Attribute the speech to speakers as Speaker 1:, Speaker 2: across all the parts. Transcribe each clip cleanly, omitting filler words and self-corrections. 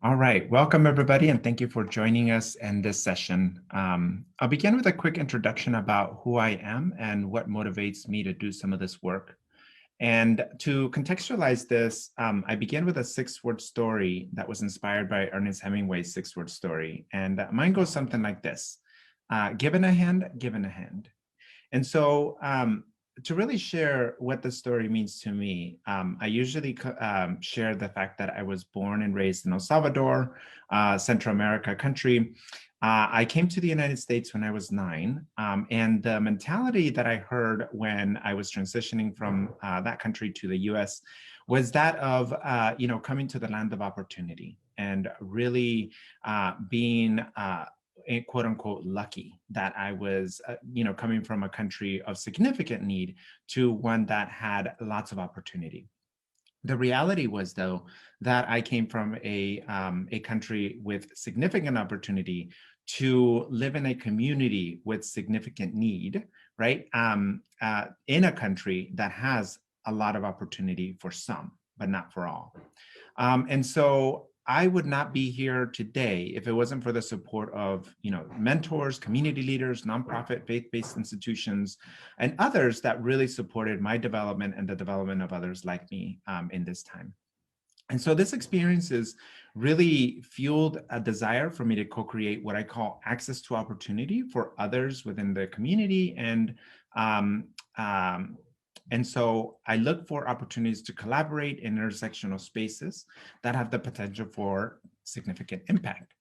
Speaker 1: All right, welcome everybody, and thank you for joining us in this session. I'll begin with a quick introduction about who I am and what motivates me to do some of this work. And to contextualize this, I began with a six-word story that was inspired by Ernest Hemingway's six-word story. And mine goes something like this: given a hand, given a hand. And so to really share what the story means to me, I usually share the fact that I was born and raised in El Salvador, Central America country. I came to the United States when I was 9, and the mentality that I heard when I was transitioning from that country to the US was that of, coming to the land of opportunity and really being quote unquote lucky that I was, coming from a country of significant need to one that had lots of opportunity. The reality was, though, that I came from a country with significant opportunity to live in a community with significant need, right? In a country that has a lot of opportunity for some, but not for all. And so I would not be here today if it wasn't for the support of, mentors, community leaders, nonprofit, faith-based institutions, and others that really supported my development and the development of others like me in this time. And so this experience has really fueled a desire for me to co-create what I call access to opportunity for others within the community. Um, um, and so I look for opportunities to collaborate in intersectional spaces that have the potential for significant impact.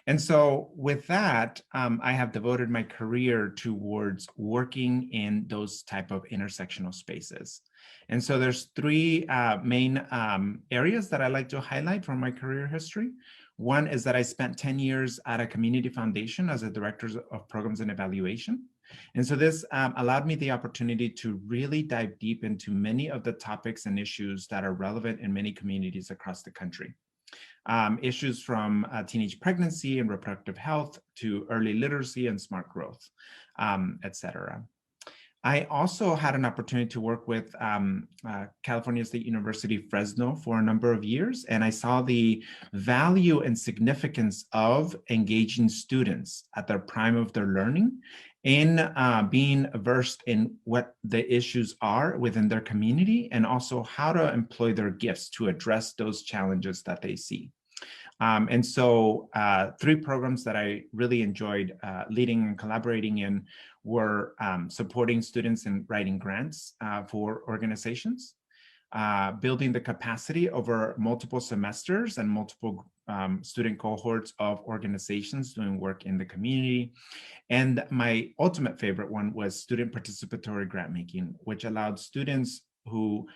Speaker 1: And so with that, I have devoted my career towards working in those type of intersectional spaces. And so there's three main areas that I like to highlight from my career history. One is that I spent 10 years at a community foundation as a director of programs and evaluation. And so this allowed me the opportunity to really dive deep into many of the topics and issues that are relevant in many communities across the country. Issues from teenage pregnancy and reproductive health to early literacy and smart growth, et cetera. I also had an opportunity to work with California State University, Fresno for a number of years, and I saw the value and significance of engaging students at their prime of their learning in being versed in what the issues are within their community and also how to employ their gifts to address those challenges that they see. And so three programs that I really enjoyed leading and collaborating in were supporting students in writing grants for organizations, building the capacity over multiple semesters and multiple student cohorts of organizations doing work in the community. And my ultimate favorite one was student participatory grant making, which allowed students who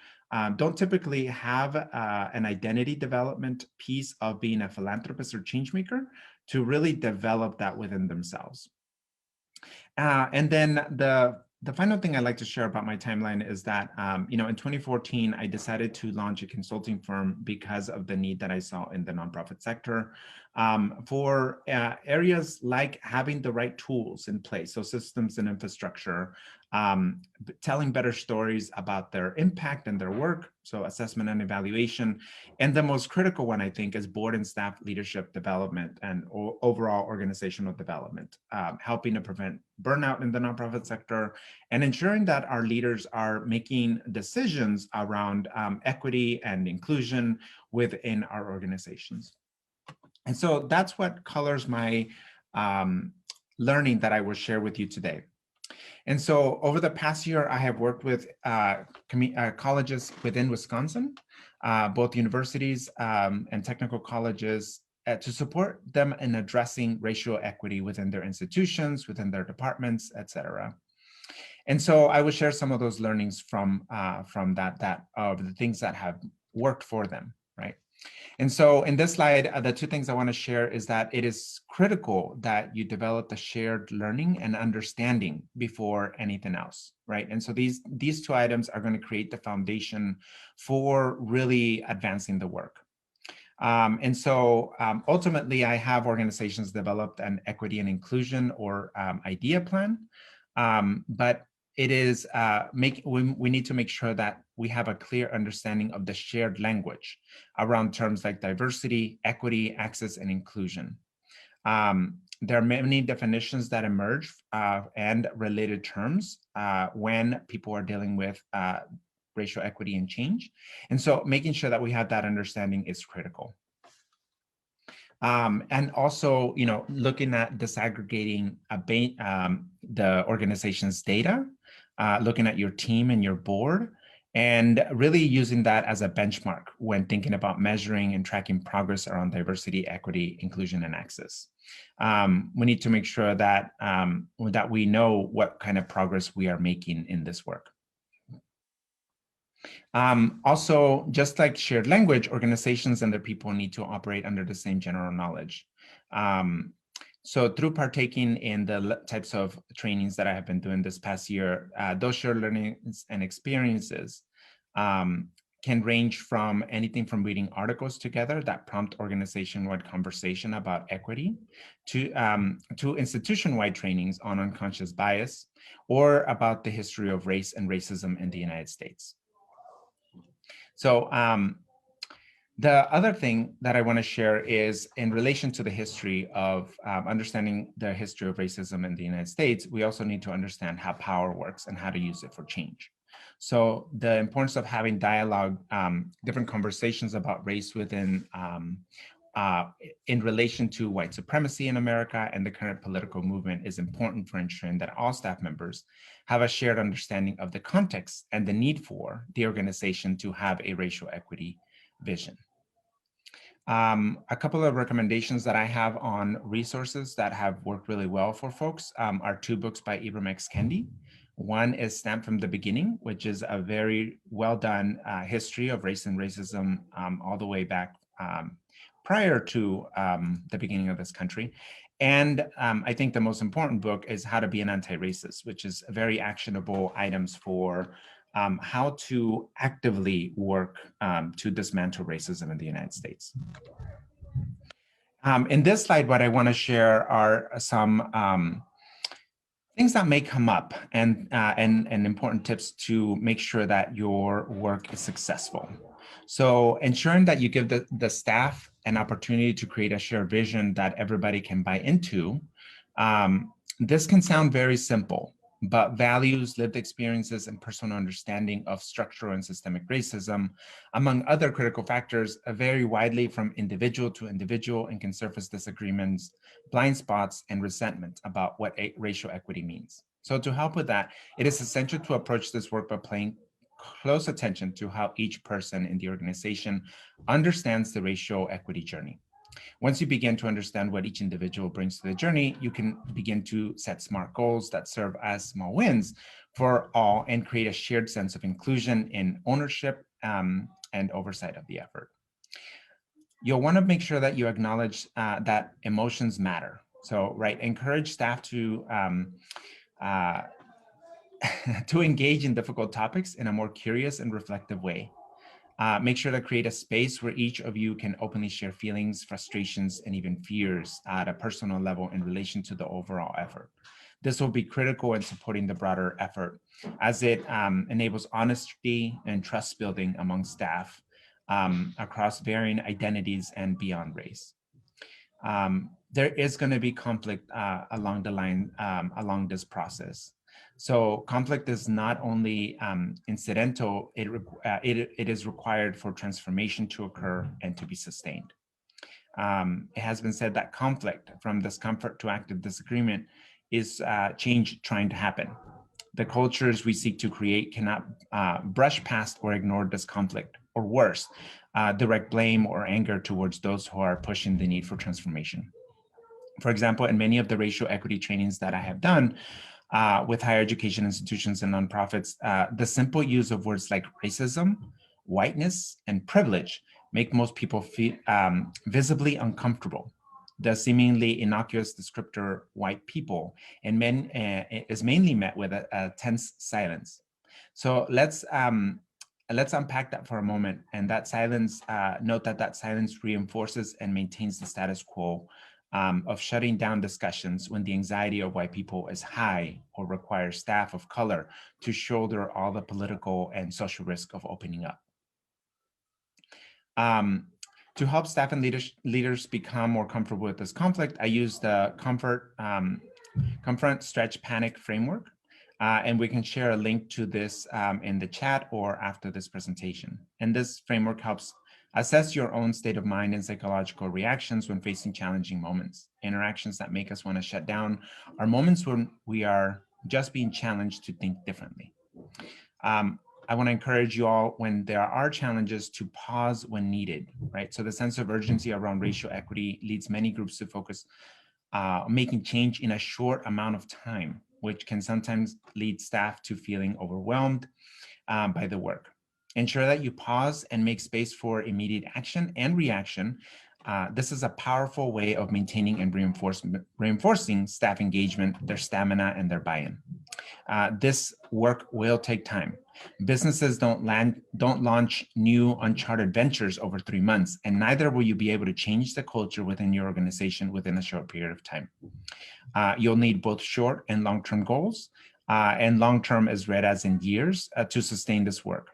Speaker 1: don't typically have an identity development piece of being a philanthropist or change maker to really develop that within themselves. And then the final thing I'd like to share about my timeline is that, in 2014, I decided to launch a consulting firm because of the need that I saw in the nonprofit sector for areas like having the right tools in place, so systems and infrastructure, telling better stories about their impact and their work, so assessment and evaluation. And the most critical one, I think, is board and staff leadership development and overall organizational development, helping to prevent burnout in the nonprofit sector and ensuring that our leaders are making decisions around equity and inclusion within our organizations. And so that's what colors my learning that I will share with you today. And so over the past year, I have worked with colleges within Wisconsin, both universities and technical colleges, to support them in addressing racial equity within their institutions, within their departments, et cetera. And so I will share some of those learnings from that of the things that have worked for them, right? And so in this slide, the two things I want to share is that it is critical that you develop the shared learning and understanding before anything else, right? And so these two items are going to create the foundation for really advancing the work. And so ultimately, I have organizations developed an equity and inclusion or IDEA plan, but it is we need to make sure that we have a clear understanding of the shared language around terms like diversity, equity, access, and inclusion. There are many definitions that emerge and related terms when people are dealing with racial equity and change. And so making sure that we have that understanding is critical. And also, looking at disaggregating the organization's data, looking at your team and your board, and really using that as a benchmark when thinking about measuring and tracking progress around diversity, equity, inclusion, and access. We need to make sure that, that we know what kind of progress we are making in this work. Also, just like shared language, organizations and their people need to operate under the same general knowledge. So through partaking in the types of trainings that I have been doing this past year, those shared learnings and experiences can range from anything from reading articles together that prompt organization-wide conversation about equity to institution-wide trainings on unconscious bias or about the history of race and racism in the United States. So the other thing that I want to share is in relation to the history of understanding the history of racism in the United States, we also need to understand how power works and how to use it for change. So the importance of having dialogue, different conversations about race within, in relation to white supremacy in America and the current political movement is important for ensuring that all staff members have a shared understanding of the context and the need for the organization to have a racial equity vision. A couple of recommendations that I have on resources that have worked really well for folks are two books by Ibram X. Kendi. One is Stamped from the Beginning, which is a very well done history of race and racism all the way back prior to the beginning of this country. And I think the most important book is How to Be an Anti-Racist, which is very actionable items for how to actively work to dismantle racism in the United States. In this slide, what I want to share are some things that may come up and important tips to make sure that your work is successful. So ensuring that you give the staff an opportunity to create a shared vision that everybody can buy into. This can sound very simple, but values, lived experiences, and personal understanding of structural and systemic racism, among other critical factors, vary widely from individual to individual and can surface disagreements, blind spots, and resentment about what racial equity means. So to help with that, it is essential to approach this work by paying close attention to how each person in the organization understands the racial equity journey. Once you begin to understand what each individual brings to the journey, you can begin to set SMART goals that serve as small wins for all and create a shared sense of inclusion in ownership and oversight of the effort. You'll want to make sure that you acknowledge that emotions matter. So, encourage staff to to engage in difficult topics in a more curious and reflective way. Make sure to create a space where each of you can openly share feelings, frustrations, and even fears at a personal level in relation to the overall effort. This will be critical in supporting the broader effort as it enables honesty and trust building among staff across varying identities and beyond race. There is going to be conflict along the line, along this process. So conflict is not only incidental, it is required for transformation to occur and to be sustained. It has been said that conflict, from discomfort to active disagreement, is change trying to happen. The cultures we seek to create cannot brush past or ignore this conflict, or worse, direct blame or anger towards those who are pushing the need for transformation. For example, in many of the racial equity trainings that I have done, with higher education institutions and nonprofits, the simple use of words like racism, whiteness, and privilege make most people feel visibly uncomfortable. The seemingly innocuous descriptor "white people" is mainly met with a tense silence. So let's unpack that for a moment. And that silence, note that silence reinforces and maintains the status quo of shutting down discussions when the anxiety of white people is high or requires staff of color to shoulder all the political and social risk of opening up. To help staff and leaders become more comfortable with this conflict, I use the Confront, Stretch, Panic framework. And we can share a link to this in the chat or after this presentation. And this framework helps assess your own state of mind and psychological reactions when facing challenging moments. Interactions that make us want to shut down are moments when we are just being challenged to think differently. I want to encourage you all, when there are challenges, to pause when needed, right? So the sense of urgency around racial equity leads many groups to focus making change in a short amount of time, which can sometimes lead staff to feeling overwhelmed by the work. Ensure that you pause and make space for immediate action and reaction. This is a powerful way of maintaining and reinforcing staff engagement, their stamina, and their buy-in. This work will take time. Businesses don't launch new uncharted ventures over 3 months, and neither will you be able to change the culture within your organization within a short period of time. You'll need both short and long-term goals, and long-term is read as in years to sustain this work.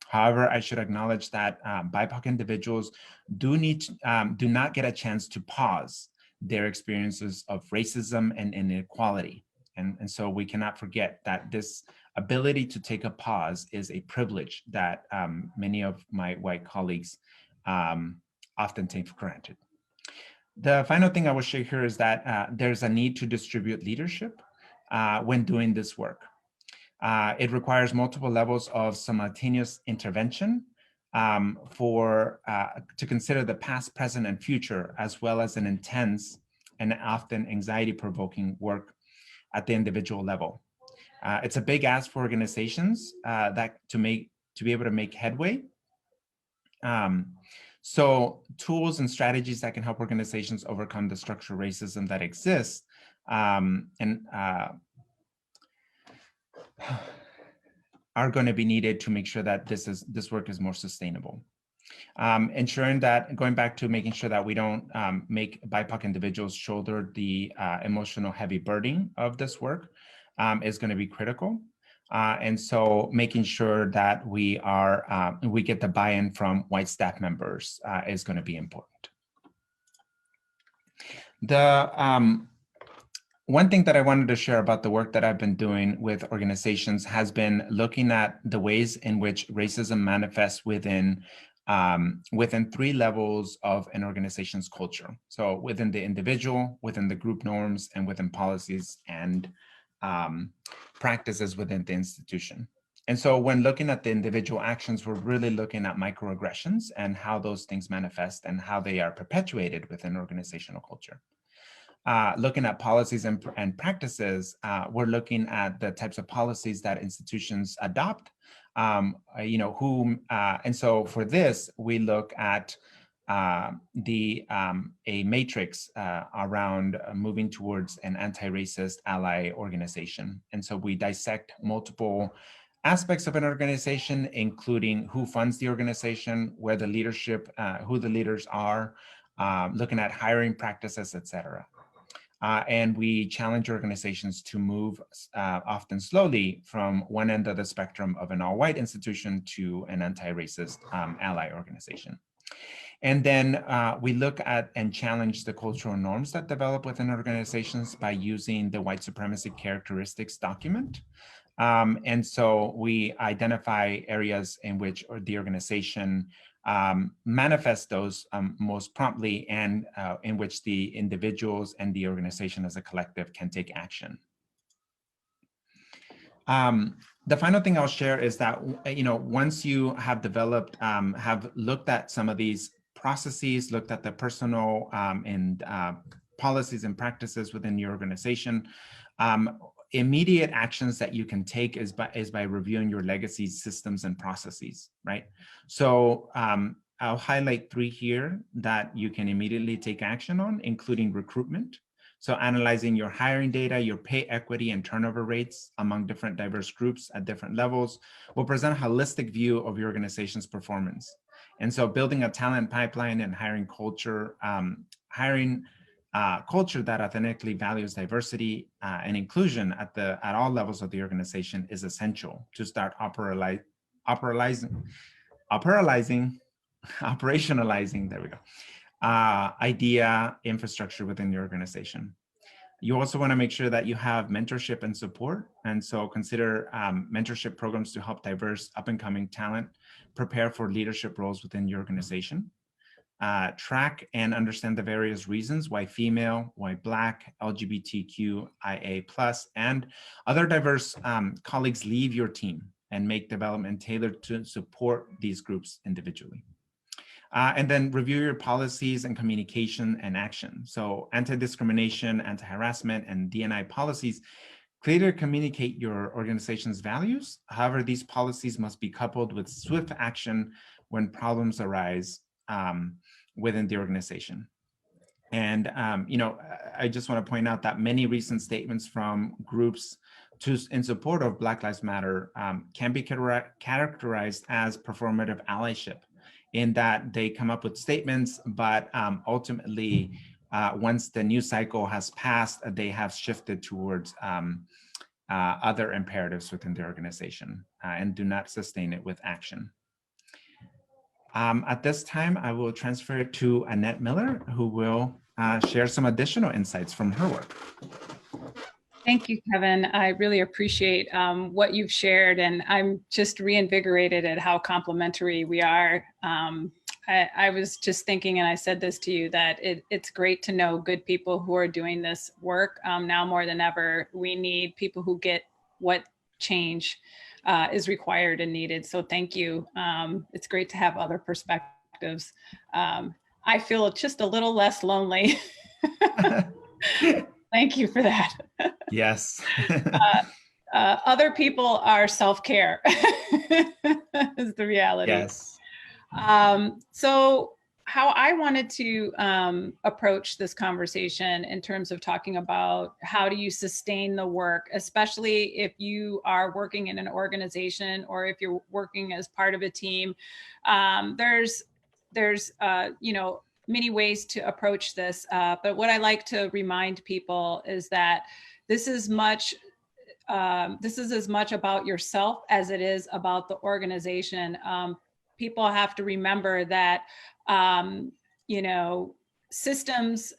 Speaker 1: However, I should acknowledge that BIPOC individuals do not get a chance to pause their experiences of racism and inequality. And so we cannot forget that this ability to take a pause is a privilege that many of my white colleagues often take for granted. The final thing I will share here is that there's a need to distribute leadership when doing this work. It requires multiple levels of simultaneous intervention to consider the past, present, and future, as well as an intense and often anxiety-provoking work at the individual level. It's a big ask for organizations to be able to make headway. So tools and strategies that can help organizations overcome the structural racism that exists are going to be needed to make sure that this work is more sustainable. Ensuring that, going back to making sure that we don't make BIPOC individuals shoulder the emotional heavy burden of this work is going to be critical. And so making sure that we get the buy-in from white staff members is going to be important. One thing that I wanted to share about the work that I've been doing with organizations has been looking at the ways in which racism manifests within 3 levels of an organization's culture. So within the individual, within the group norms, and within policies and practices within the institution. And so when looking at the individual actions, we're really looking at microaggressions and how those things manifest and how they are perpetuated within organizational culture. Looking at policies and practices, we're looking at the types of policies that institutions adopt, and so for this, we look at a matrix around moving towards an anti-racist ally organization. And so we dissect multiple aspects of an organization, including who funds the organization, where the leadership, who the leaders are, looking at hiring practices, et cetera. And we challenge organizations to move often slowly from one end of the spectrum of an all-white institution to an anti-racist ally organization. And then we look at and challenge the cultural norms that develop within organizations by using the white supremacy characteristics document. And so we identify areas in which the organization manifest those most promptly, and in which the individuals and the organization as a collective can take action. The final thing I'll share is that, once you have developed, have looked at some of these processes, looked at the personal and policies and practices within your organization, immediate actions that you can take is by reviewing your legacy systems and processes, right? So I'll highlight 3 here that you can immediately take action on, including recruitment. So analyzing your hiring data, your pay equity and turnover rates among different diverse groups at different levels will present a holistic view of your organization's performance. And so building a talent pipeline and hiring culture, hiring culture that authentically values diversity and inclusion at all levels of the organization is essential to start operationalizing, there we go, idea infrastructure within the organization. You also want to make sure that you have mentorship and support. And so consider mentorship programs to help diverse up-and-coming talent prepare for leadership roles within your organization. Track and understand the various reasons why female, why Black, LGBTQIA+, and other diverse colleagues leave your team, and make development tailored to support these groups individually. And then review your policies and communication and action. So anti-discrimination, anti-harassment, and D&I policies clearly communicate your organization's values. However, these policies must be coupled with swift action when problems arise within the organization. And, I just want to point out that many recent statements from groups in support of Black Lives Matter can be characterized as performative allyship, in that they come up with statements, but ultimately, once the news cycle has passed, they have shifted towards other imperatives within the organization and do not sustain it with action. At this time, I will transfer it to Annette Miller, who will share some additional insights from her work.
Speaker 2: Thank you, Kevin. I really appreciate what you've shared, and I'm just reinvigorated at how complementary we are. I was just thinking, and I said this to you, that it's great to know good people who are doing this work. Now more than ever, we need people who get what change is required and needed. So thank you. It's great to have other perspectives. I feel just a little less lonely. Thank you for that.
Speaker 1: Yes.
Speaker 2: Other people are self-care is the reality.
Speaker 1: Yes.
Speaker 2: So how I wanted to approach this conversation in terms of talking about how do you sustain the work, especially if you are working in an organization or if you're working as part of a team. There's many ways to approach this, but what I like to remind people is that this is as much about yourself as it is about the organization. People have to remember that, systems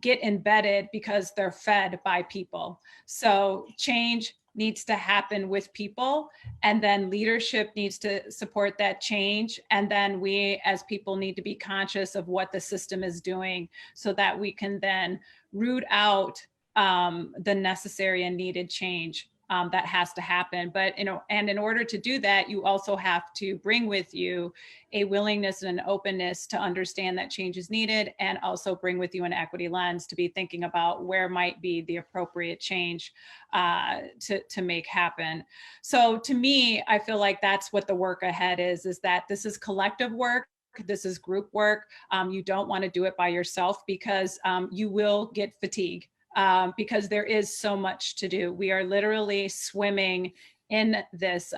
Speaker 2: get embedded because they're fed by people. So change needs to happen with people, and then leadership needs to support that change. And then we as people need to be conscious of what the system is doing so that we can then root out the necessary and needed change that has to happen. But, and in order to do that, you also have to bring with you a willingness and an openness to understand that change is needed, and also bring with you an equity lens to be thinking about where might be the appropriate change to make happen. So to me, I feel like that's what the work ahead is that this is collective work. This is group work. You don't want to do it by yourself because you will get fatigue. Because there is so much to do. We are literally swimming in this.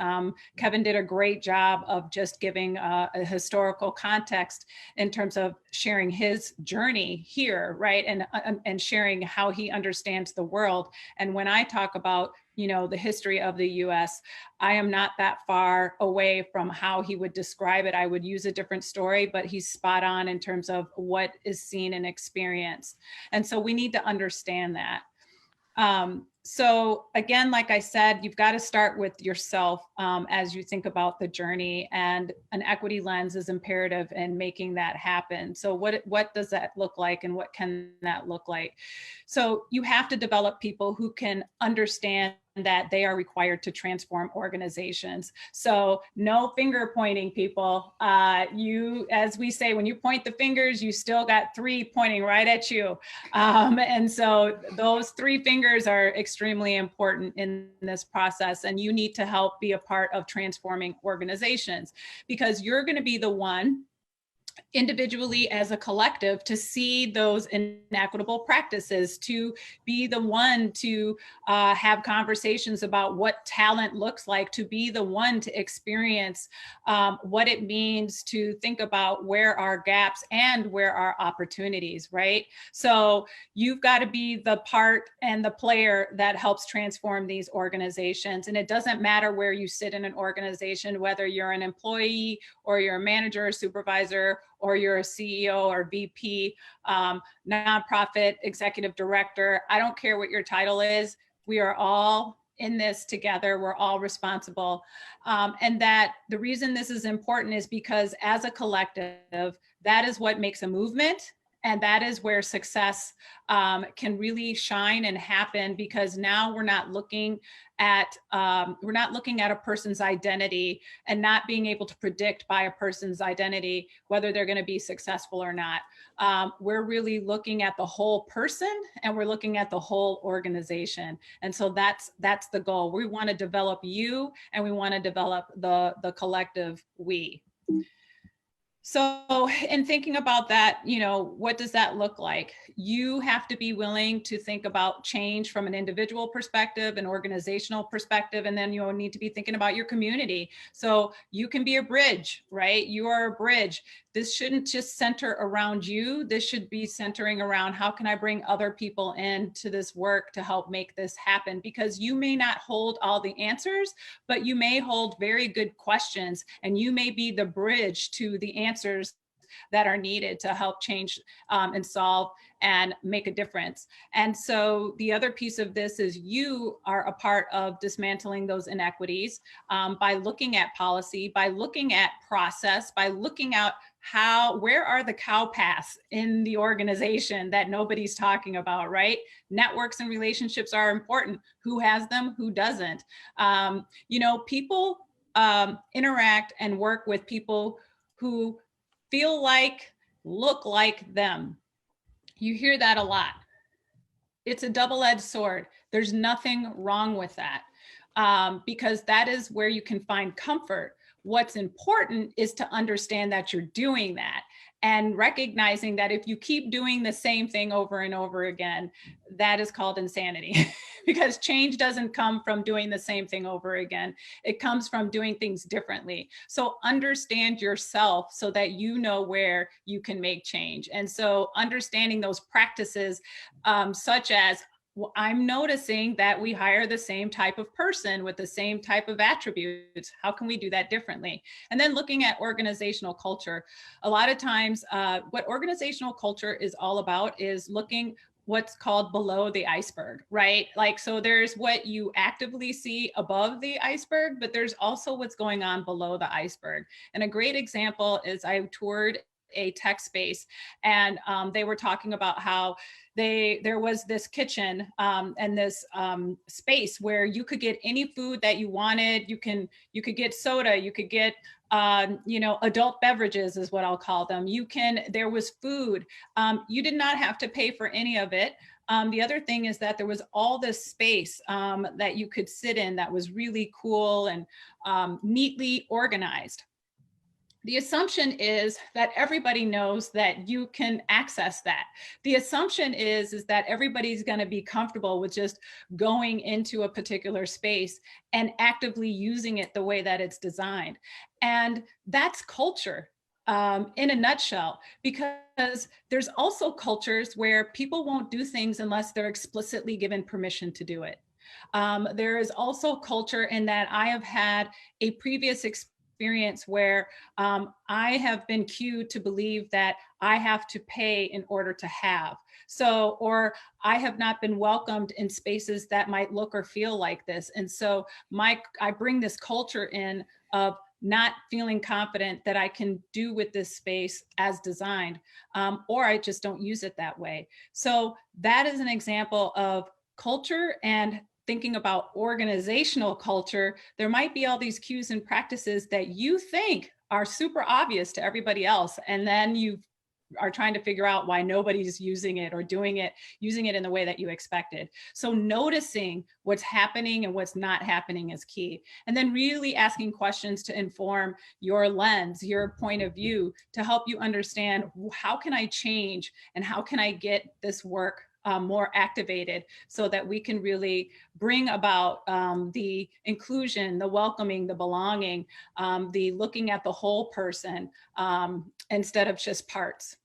Speaker 2: Kevin did a great job of just giving a historical context in terms of sharing his journey here, right? And sharing how he understands the world. And when I talk about, the history of the US, I am not that far away from how he would describe it. I would use a different story, but he's spot on in terms of what is seen and experienced. And so we need to understand that. So again, like I said, you've got to start with yourself as you think about the journey, and an equity lens is imperative in making that happen. So what does that look like, and what can that look like? So you have to develop people who can understand that they are required to transform organizations. So no finger pointing, people. As we say, when you point the fingers, you still got three pointing right at you. And so those three fingers are extremely important in this process. And you need to help be a part of transforming organizations, because you're going to be the one individually as a collective to see those inequitable practices, to be the one to have conversations about what talent looks like, to be the one to experience what it means to think about where our gaps and where our opportunities, right? So you've got to be the part and the player that helps transform these organizations. And it doesn't matter where you sit in an organization, whether you're an employee or you're a manager or supervisor, or you're a CEO or VP, nonprofit executive director. I don't care what your title is. We are all in this together. We're all responsible. And that the reason this is important is because as a collective, that is what makes a movement. And that is where success can really shine and happen, because now we're not looking at a person's identity and not being able to predict by a person's identity whether they're going to be successful or not. We're really looking at the whole person, and we're looking at the whole organization. And so that's the goal. We want to develop you, and we want to develop the collective we. So in thinking about that, what does that look like? You have to be willing to think about change from an individual perspective, an organizational perspective, and then you'll need to be thinking about your community. So you can be a bridge, right? You are a bridge. This shouldn't just center around you. This should be centering around how can I bring other people into this work to help make this happen? Because you may not hold all the answers, but you may hold very good questions, and you may be the bridge to the answers that are needed to help change and solve and make a difference. And so the other piece of this is you are a part of dismantling those inequities by looking at policy, by looking at process, by looking at where are the cow paths in the organization that nobody's talking about, right? Networks and relationships are important. Who has them? Who doesn't? People interact and work with people who feel like, look like them. You hear that a lot. It's a double-edged sword. There's nothing wrong with that because that is where you can find comfort. What's important is to understand that you're doing that and recognizing that if you keep doing the same thing over and over again, that is called insanity because change doesn't come from doing the same thing over again. It comes from doing things differently. So understand yourself so that you know where you can make change. And so understanding those practices such as, well, I'm noticing that we hire the same type of person with the same type of attributes. How can we do that differently? And then looking at organizational culture. A lot of times, what organizational culture is all about is looking what's called below the iceberg, right? Like, so there's what you actively see above the iceberg, but there's also what's going on below the iceberg. And a great example is I toured a tech space, and they were talking about how there was this kitchen and this space where you could get any food that you wanted. You could get soda, you could get adult beverages is what I'll call them. There was food. You did not have to pay for any of it. The other thing is that there was all this space that you could sit in that was really cool and neatly organized. The assumption is that everybody knows that you can access that. The assumption is that everybody's going to be comfortable with just going into a particular space and actively using it the way that it's designed. And that's culture in a nutshell, because there's also cultures where people won't do things unless they're explicitly given permission to do it. There is also culture in that I have had a previous experience where I have been cued to believe that I have to pay in order to have. So, or I have not been welcomed in spaces that might look or feel like this. And so I bring this culture in of not feeling confident that I can do with this space as designed, or I just don't use it that way. So that is an example of culture. And thinking about organizational culture, there might be all these cues and practices that you think are super obvious to everybody else. And then you've are trying to figure out why nobody's using it or using it in the way that you expected. So noticing what's happening and what's not happening is key. And then really asking questions to inform your lens, your point of view, to help you understand, how can I change and how can I get this work more activated so that we can really bring about the inclusion, the welcoming, the belonging, the looking at the whole person instead of just parts.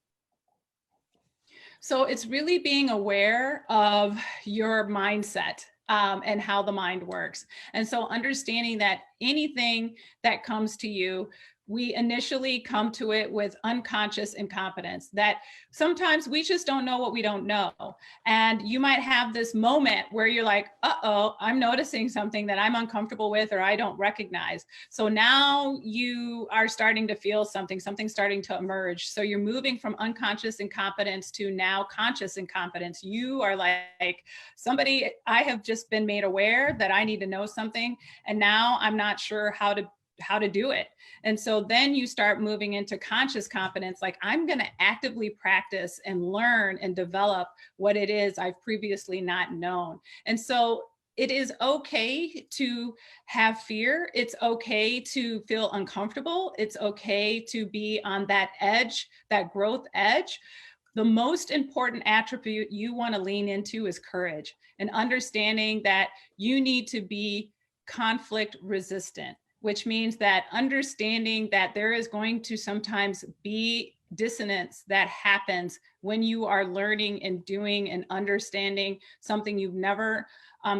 Speaker 2: So it's really being aware of your mindset and how the mind works. And so understanding that anything that comes to you, we initially come to it with unconscious incompetence, that sometimes we just don't know what we don't know. And you might have this moment where you're like, uh-oh, I'm noticing something that I'm uncomfortable with or I don't recognize. So now you are starting to feel something starting to emerge. So you're moving from unconscious incompetence to now conscious incompetence. You are like, somebody, I have just been made aware that I need to know something, and now I'm not sure how to do it. And so then you start moving into conscious competence, like I'm going to actively practice and learn and develop what it is I've previously not known. And so it is okay to have fear. It's okay to feel uncomfortable. It's okay to be on that edge, that growth edge. The most important attribute you want to lean into is courage, and understanding that you need to be conflict resistant, which means that understanding that there is going to sometimes be dissonance that happens when you are learning and doing and understanding something you've never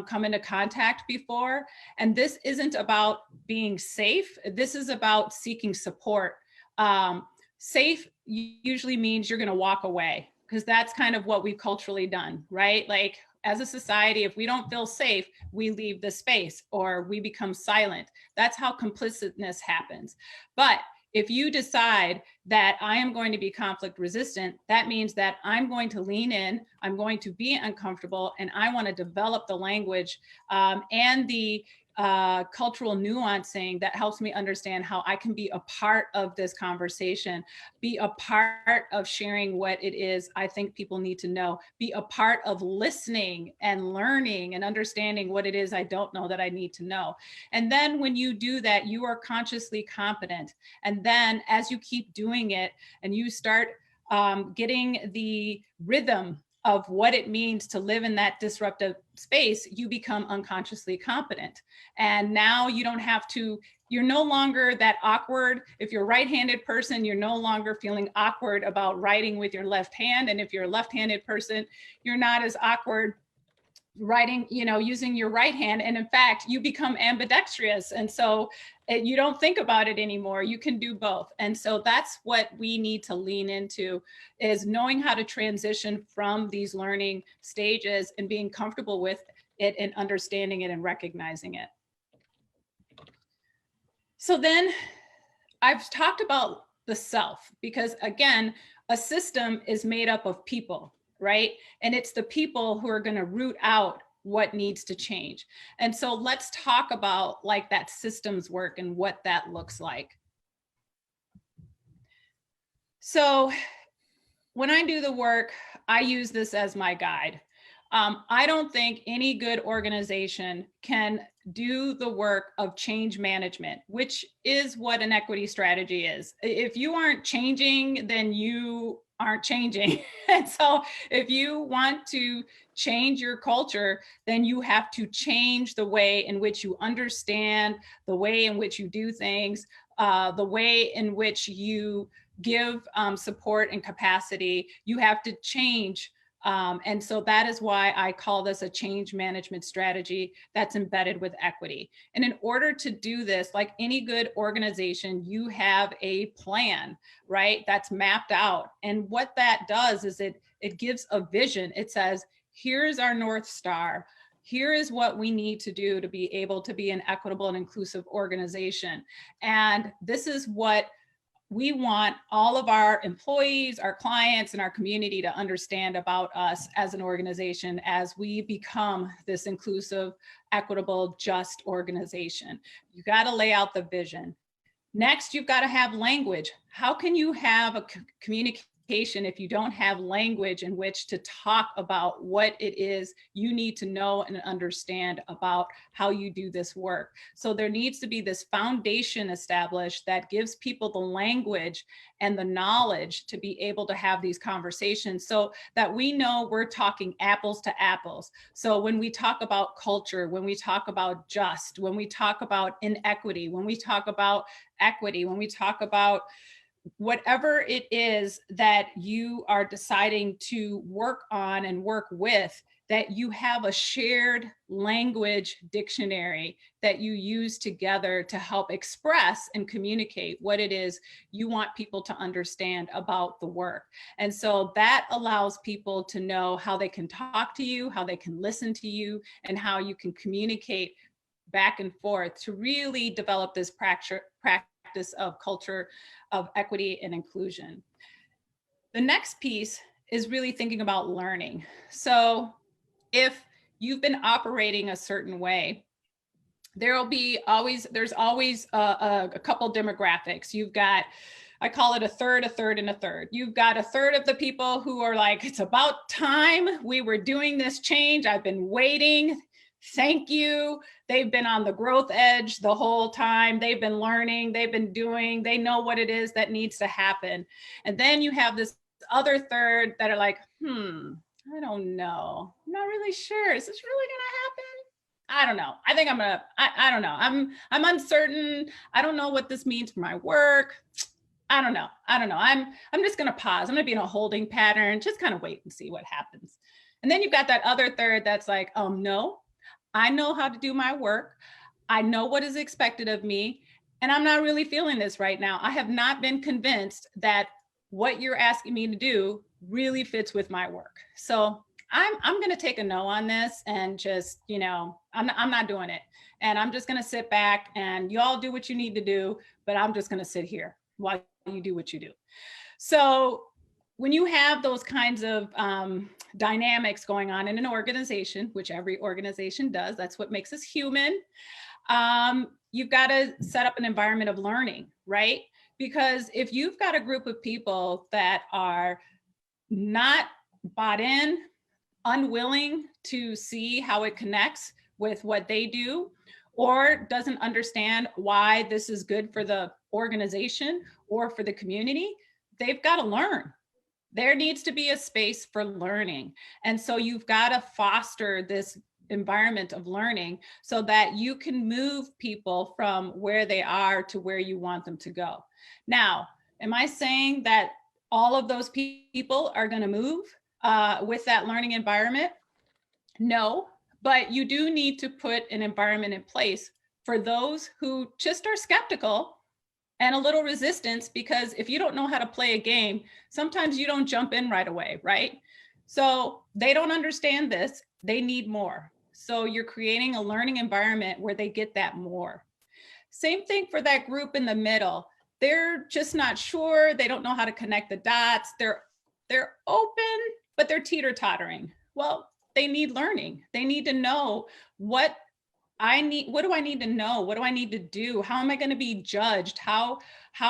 Speaker 2: come into contact before. And this isn't about being safe. This is about seeking support. Safe usually means you're going to walk away, because that's kind of what we've culturally done, right? Like, as a society, if we don't feel safe, we leave the space or we become silent. That's how complicitness happens. But if you decide that I am going to be conflict resistant, that means that I'm going to lean in, I'm going to be uncomfortable, and I want to develop the language and the cultural nuancing that helps me understand how I can be a part of this conversation, be a part of sharing what it is I think people need to know, be a part of listening and learning and understanding what it is I don't know that I need to know. And then when you do that, you are consciously competent. And then as you keep doing it and you start getting the rhythm of what it means to live in that disruptive space, you become unconsciously competent. And now you don't have to, you're no longer that awkward. If you're a right-handed person, you're no longer feeling awkward about writing with your left hand. And if you're a left-handed person, you're not as awkward writing, using your right hand. And in fact, you become ambidextrous. And so you don't think about it anymore. You can do both. And so that's what we need to lean into, is knowing how to transition from these learning stages and being comfortable with it and understanding it and recognizing it. So then I've talked about the self, because again, a system is made up of people, right? And it's the people who are going to root out what needs to change. And so let's talk about like that systems work and what that looks like. So when I do the work, I use this as my guide. I don't think any good organization can do the work of change management, which is what an equity strategy is. If you aren't changing, then you aren't changing. And so if you want to change your culture, then you have to change the way in which you understand, the way in which you do things, the way in which you give support and capacity. You have to change. And so that is why I call this a change management strategy that's embedded with equity. And in order to do this, like any good organization, you have a plan, right? That's mapped out. And what that does is it gives a vision. It says, here's our North Star. Here is what we need to do to be able to be an equitable and inclusive organization. And this is what we want all of our employees, our clients, and our community to understand about us as an organization as we become this inclusive, equitable, just organization. You got to lay out the vision. Next, you've got to have language. How can you have a communication if you don't have language in which to talk about what it is you need to know and understand about how you do this work. So there needs to be this foundation established that gives people the language and the knowledge to be able to have these conversations so that we know we're talking apples to apples. So when we talk about culture, when we talk about just, when we talk about inequity, when we talk about equity, when we talk about whatever it is that you are deciding to work on and work with, that you have a shared language dictionary that you use together to help express and communicate what it is you want people to understand about the work. And so that allows people to know how they can talk to you, how they can listen to you, and how you can communicate back and forth to really develop this practice of culture of equity and inclusion. The next piece is really thinking about learning. So if you've been operating a certain way, there's always a couple demographics. You've got, I call it a third, and a third. You've got a third of the people who are like, it's about time we were doing this change. I've been waiting. Thank you. They've been on the growth edge the whole time. They've been learning, they've been doing, they know what it is that needs to happen. And then you have this other third that are like, I don't know. I'm not really sure. Is this really gonna happen? I don't know. I think I don't know. I'm uncertain. I don't know what this means for my work. I don't know. I'm just gonna pause. I'm gonna be in a holding pattern, just kind of wait and see what happens. And then you've got that other third that's like, no, I know how to do my work. I know what is expected of me, and I'm not really feeling this right now. I have not been convinced that what you're asking me to do really fits with my work. So I'm going to take a no on this and just, I'm not doing it. And I'm just going to sit back and you all do what you need to do, but I'm just going to sit here while you do what you do. So when you have those kinds of dynamics going on in an organization, which every organization does, that's what makes us human, you've got to set up an environment of learning, right? Because if you've got a group of people that are not bought in, unwilling to see how it connects with what they do, or doesn't understand why this is good for the organization or for the community, they've got to learn. There needs to be a space for learning. And so you've got to foster this environment of learning so that you can move people from where they are to where you want them to go. Now, am I saying that all of those people are going to move with that learning environment? No, but you do need to put an environment in place for those who just are skeptical and a little resistance, because if you don't know how to play a game, sometimes you don't jump in right away, right? So they don't understand this, they need more. So you're creating a learning environment where they get that more. Same thing for that group in the middle. They're just not sure, they don't know how to connect the dots, they're open, but they're teeter-tottering. Well, they need learning. They need to know what do I need to know? What do I need to do? How am I going to be judged? How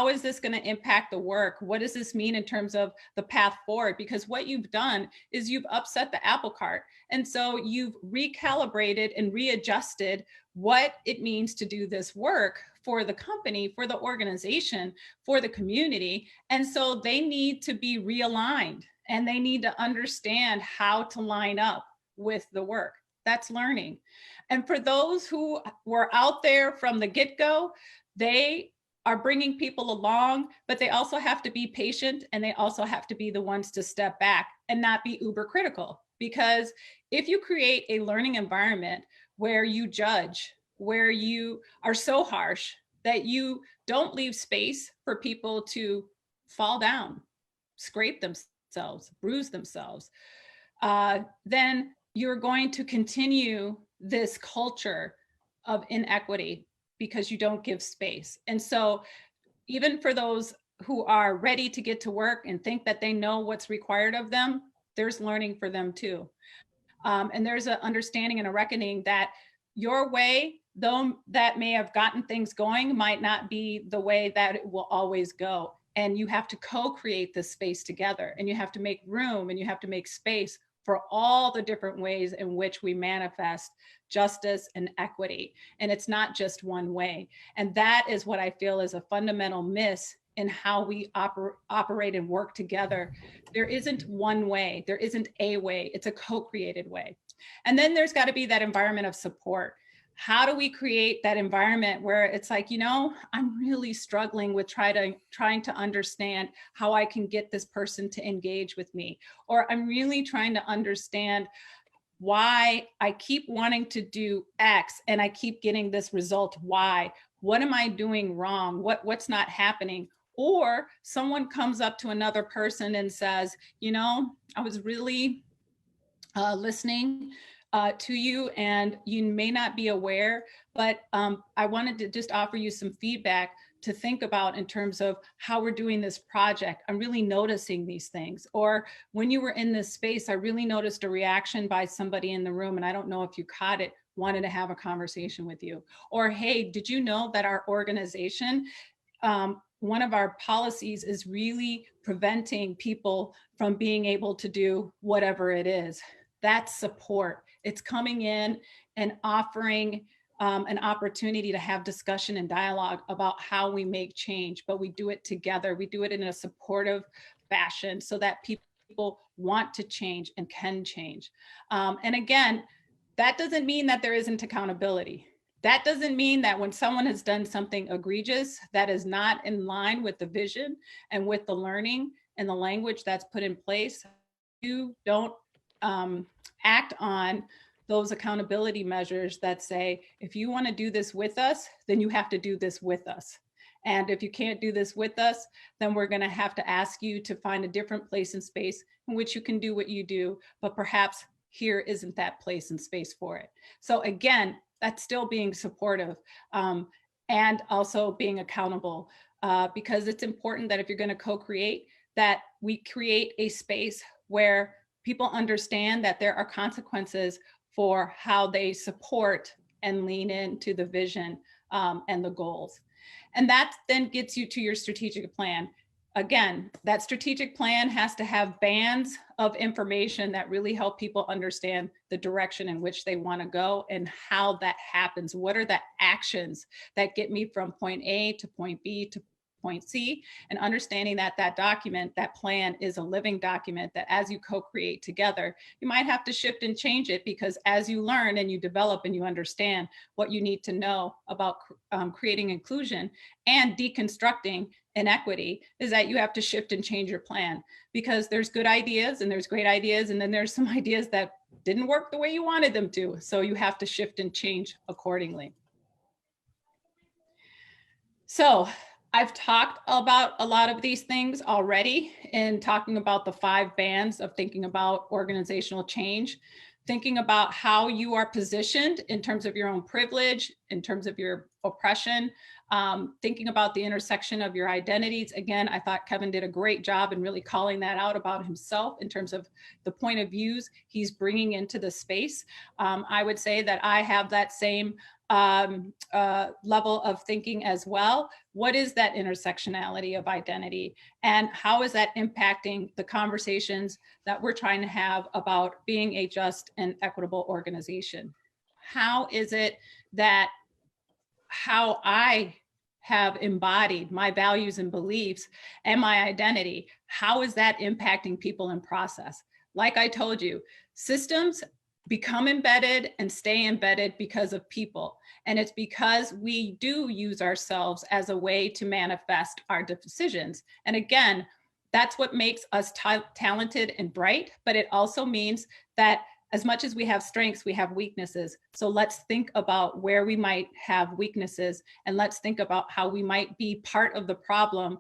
Speaker 2: is this going to impact the work? What does this mean in terms of the path forward? Because what you've done is you've upset the apple cart. And so you've recalibrated and readjusted what it means to do this work for the company, for the organization, for the community. And so they need to be realigned and they need to understand how to line up with the work. That's learning. And for those who were out there from the get-go, they are bringing people along, but they also have to be patient and they also have to be the ones to step back and not be uber critical. Because if you create a learning environment where you judge, where you are so harsh that you don't leave space for people to fall down, scrape themselves, bruise themselves, then you're going to continue this culture of inequity because you don't give space. And so even for those who are ready to get to work and think that they know what's required of them, there's learning for them too. And there's an understanding and a reckoning that your way, though that may have gotten things going, might not be the way that it will always go. and you have to co-create this space together, and you have to make room and you have to make space for all the different ways in which we manifest justice and equity. And it's not just one way. And that is what I feel is a fundamental miss in how we operate and work together. There isn't one way, there isn't a way, it's a co-created way. And then there's got to be that environment of support. How do we create that environment where it's like, you know, I'm really struggling with trying to understand how I can get this person to engage with me, or I'm really trying to understand why I keep wanting to do X and I keep getting this result Y. What am I doing wrong? What's not happening? Or someone comes up to another person and says, you know, I was really listening to you, and you may not be aware, but I wanted to just offer you some feedback to think about in terms of how we're doing this project. I'm really noticing these things. Or when you were in this space, I really noticed a reaction by somebody in the room, and I don't know if you caught it, wanted to have a conversation with you. Or, hey, did you know that our organization, one of our policies is really preventing people from being able to do whatever it is? That's support. It's coming in and offering an opportunity to have discussion and dialogue about how we make change, but we do it together. We do it in a supportive fashion so that people want to change and can change. And again, that doesn't mean that there isn't accountability. That doesn't mean that when someone has done something egregious that is not in line with the vision and with the learning and the language that's put in place, you don't act on those accountability measures that say, if you want to do this with us, then you have to do this with us. And if you can't do this with us, then we're going to have to ask you to find a different place and space in which you can do what you do, but perhaps here isn't that place and space for it. So again, that's still being supportive and also being accountable, because it's important that if you're going to co-create, that we create a space where people understand that there are consequences for how they support and lean into the vision and the goals. And that then gets you to your strategic plan. Again, that strategic plan has to have bands of information that really help people understand the direction in which they want to go and how that happens. What are the actions that get me from point A to point B to point C, and understanding that that document, that plan, is a living document that as you co-create together, you might have to shift and change it, because as you learn and you develop and you understand what you need to know about creating inclusion and deconstructing inequity, is that you have to shift and change your plan, because there's good ideas and there's great ideas, and then there's some ideas that didn't work the way you wanted them to. So you have to shift and change accordingly. So I've talked about a lot of these things already in talking about the 5 bands of thinking about organizational change, thinking about how you are positioned in terms of your own privilege, in terms of your oppression, thinking about the intersection of your identities. Again, I thought Kelvin did a great job in really calling that out about himself in terms of the point of views he's bringing into the space. I would say that I have that same level of thinking as well. What is that intersectionality of identity, and how is that impacting the conversations that we're trying to have about being a just and equitable organization? How is it that how I have embodied my values and beliefs and my identity, how is that impacting people in process? Like I told you, systems become embedded and stay embedded because of people. And it's because we do use ourselves as a way to manifest our decisions. And again, that's what makes us talented and bright, but it also means that as much as we have strengths, we have weaknesses. So let's think about where we might have weaknesses, and let's think about how we might be part of the problem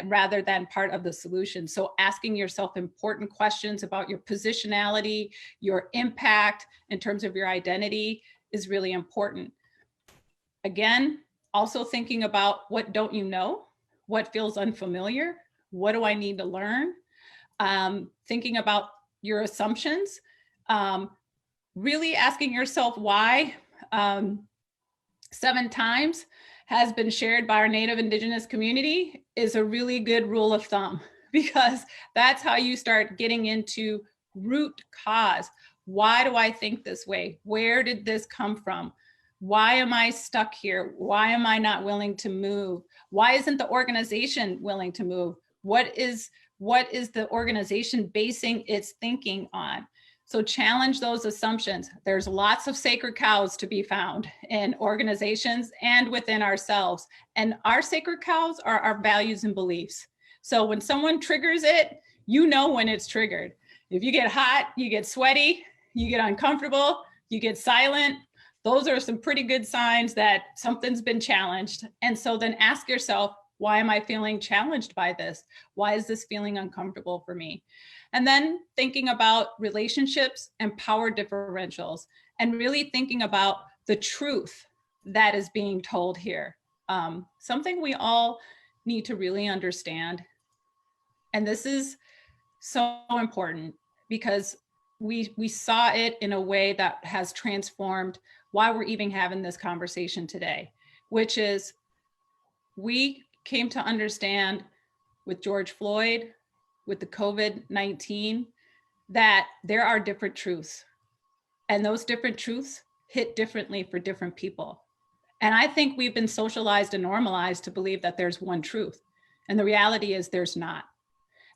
Speaker 2: rather than part of the solution. So asking yourself important questions about your positionality, your impact in terms of your identity is really important. Again, also thinking about what don't you know, what feels unfamiliar, what do I need to learn? Thinking about your assumptions, really asking yourself why 7 times, has been shared by our Native Indigenous community is a really good rule of thumb, because that's how you start getting into root cause. Why do I think this way? Where did this come from? Why am I stuck here? Why am I not willing to move? Why isn't the organization willing to move? What is the organization basing its thinking on? So challenge those assumptions. There's lots of sacred cows to be found in organizations and within ourselves. And our sacred cows are our values and beliefs. So when someone triggers it, you know when it's triggered. If you get hot, you get sweaty, you get uncomfortable, you get silent, those are some pretty good signs that something's been challenged. And so then ask yourself, why am I feeling challenged by this? Why is this feeling uncomfortable for me? And then thinking about relationships and power differentials, and really thinking about the truth that is being told here. Something we all need to really understand. And this is so important because we saw it in a way that has transformed why we're even having this conversation today, which is we came to understand with George Floyd, with the COVID-19, that there are different truths. And those different truths hit differently for different people. And I think we've been socialized and normalized to believe that there's one truth. And the reality is there's not.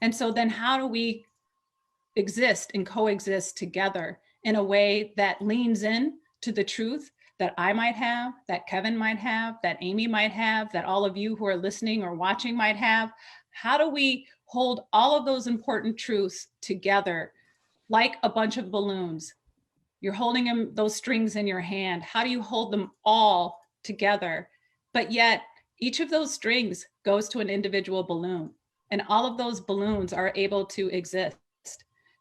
Speaker 2: And so then how do we exist and coexist together in a way that leans in to the truth that I might have, that Kevin might have, that Amy might have, that all of you who are listening or watching might have? How do we hold all of those important truths together like a bunch of balloons? You're holding those strings in your hand. How do you hold them all together? But yet each of those strings goes to an individual balloon, and all of those balloons are able to exist.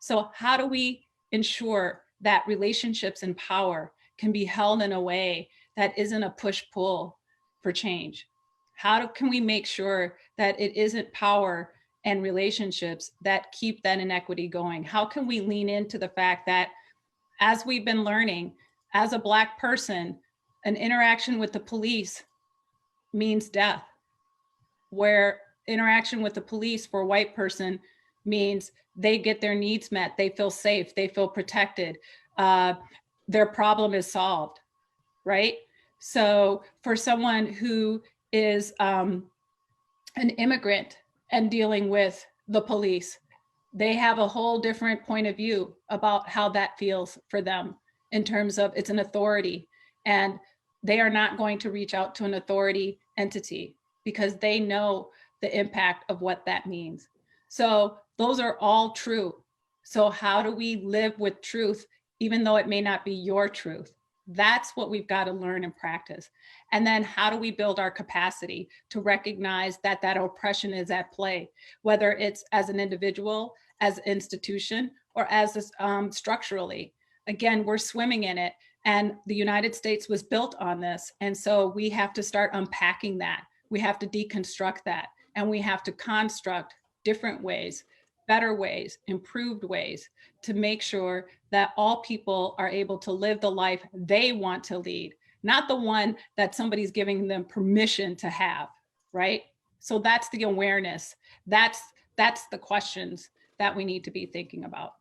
Speaker 2: So how do we ensure that relationships and power can be held in a way that isn't a push-pull for change? How can we make sure that it isn't power and relationships that keep that inequity going? How can we lean into the fact that, as we've been learning, as a Black person, an interaction with the police means death, where interaction with the police for a white person means they get their needs met, they feel safe, they feel protected, their problem is solved, right? So for someone who is an immigrant and dealing with the police, they have a whole different point of view about how that feels for them in terms of it's an authority, and they are not going to reach out to an authority entity because they know the impact of what that means. So those are all true. So how do we live with truth, even though it may not be your truth? That's what we've got to learn and practice. And then how do we build our capacity to recognize that that oppression is at play, whether it's as an individual, as an institution, or as structurally. Again, we're swimming in it, and the United States was built on this. And so we have to start unpacking that. We have to deconstruct that, and we have to construct different ways, better ways, improved ways to make sure that all people are able to live the life they want to lead, not the one that somebody's giving them permission to have, right? So that's the awareness. That's the questions that we need to be thinking about.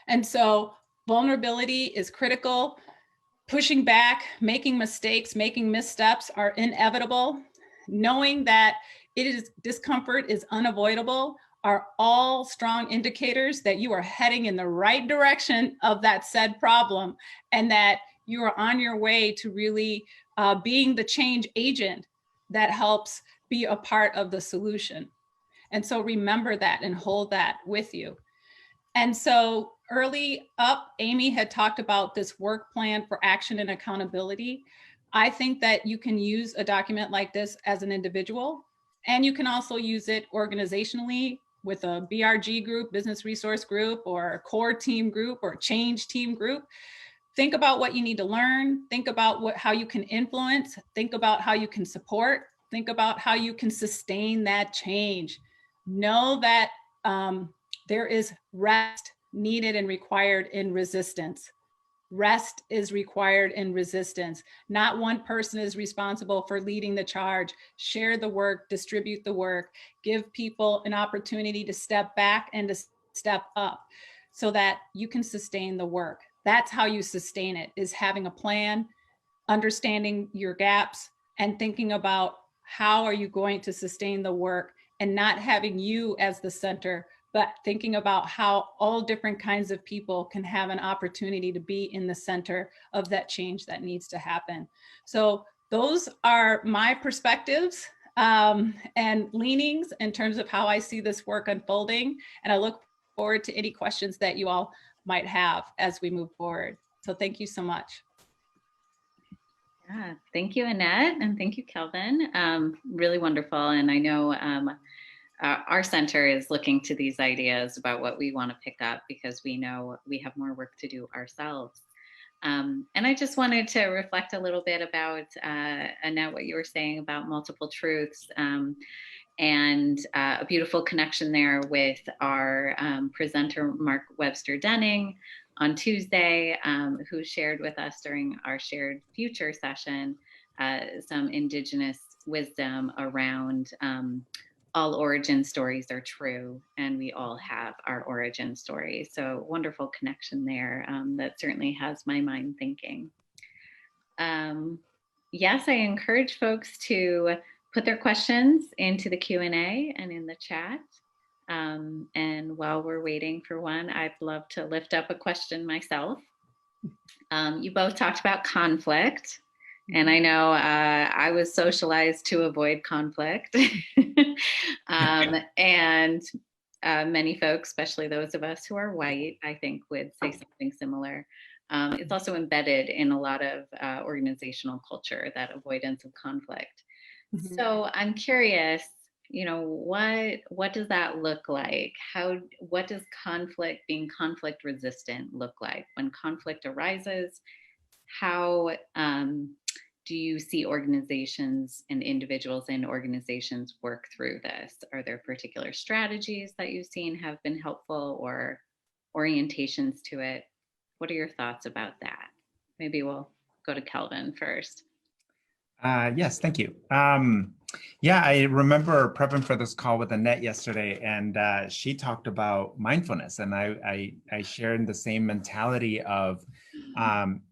Speaker 2: And so vulnerability is critical. Pushing back, making mistakes, making missteps are inevitable. Knowing that discomfort is unavoidable are all strong indicators that you are heading in the right direction of that said problem, and that you are on your way to really being the change agent that helps be a part of the solution. And so remember that and hold that with you. And so early up, Amy had talked about this work plan for action and accountability. I think that you can use a document like this as an individual, and you can also use it organizationally with a BRG group, business resource group, or a core team group, or change team group. Think about what you need to learn. Think about how you can influence. Think about how you can support. Think about how you can sustain that change. Know that there is rest needed and required in resistance. Rest is required in resistance. Not one person is responsible for leading the charge. Share the work, distribute the work, give people an opportunity to step back and to step up so that you can sustain the work. That's how you sustain it, is having a plan, understanding your gaps, and thinking about how are you going to sustain the work, and not having you as the center, but thinking about how all different kinds of people can have an opportunity to be in the center of that change that needs to happen. So those are my perspectives and leanings in terms of how I see this work unfolding. And I look forward to any questions that you all might have as we move forward. So thank you so much.
Speaker 3: Yeah, thank you, Annette, and thank you, Kelvin. Really wonderful. And I know our center is looking to these ideas about what we want to pick up, because we know we have more work to do ourselves. And I just wanted to reflect a little bit about, Annette, what you were saying about multiple truths, and a beautiful connection there with our presenter, Mark Webster Denning, on Tuesday, who shared with us during our Shared Future session some Indigenous wisdom around all origin stories are true, and we all have our origin story. So wonderful connection there. That certainly has my mind thinking. Yes, I encourage folks to put their questions into the Q&A and in the chat. And while we're waiting for one, I'd love to lift up a question myself. You both talked about conflict, and I know I was socialized to avoid conflict. And many folks, especially those of us who are white, I think would say something similar. It's also embedded in a lot of organizational culture, that avoidance of conflict. Mm-hmm. So I'm curious, you know, what does that look like? What does being conflict resistant look like? When conflict arises, how do you see organizations and individuals in organizations work through this? Are there particular strategies that you've seen have been helpful, or orientations to it? What are your thoughts about that? Maybe we'll go to Kelvin first.
Speaker 1: Yes, thank you. Yeah, I remember prepping for this call with Annette yesterday, and she talked about mindfulness, and I shared the same mentality of,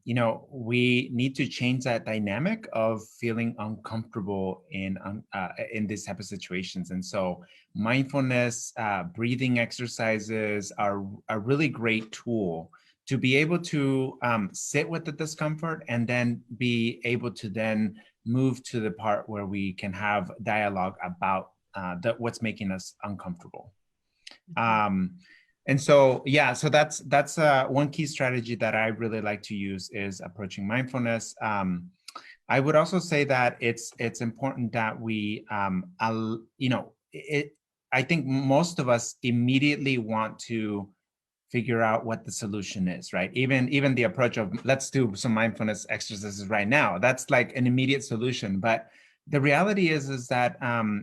Speaker 1: you know, we need to change that dynamic of feeling uncomfortable in these type of situations. And so mindfulness, breathing exercises are a really great tool to be able to sit with the discomfort, and then be able to then move to the part where we can have dialogue about what's making us uncomfortable. And so, yeah, so that's one key strategy that I really like to use, is approaching mindfulness. I would also say that it's important that we, you know, I think most of us immediately want to figure out what the solution is, right? Even the approach of, let's do some mindfulness exercises right now, that's like an immediate solution. But the reality is that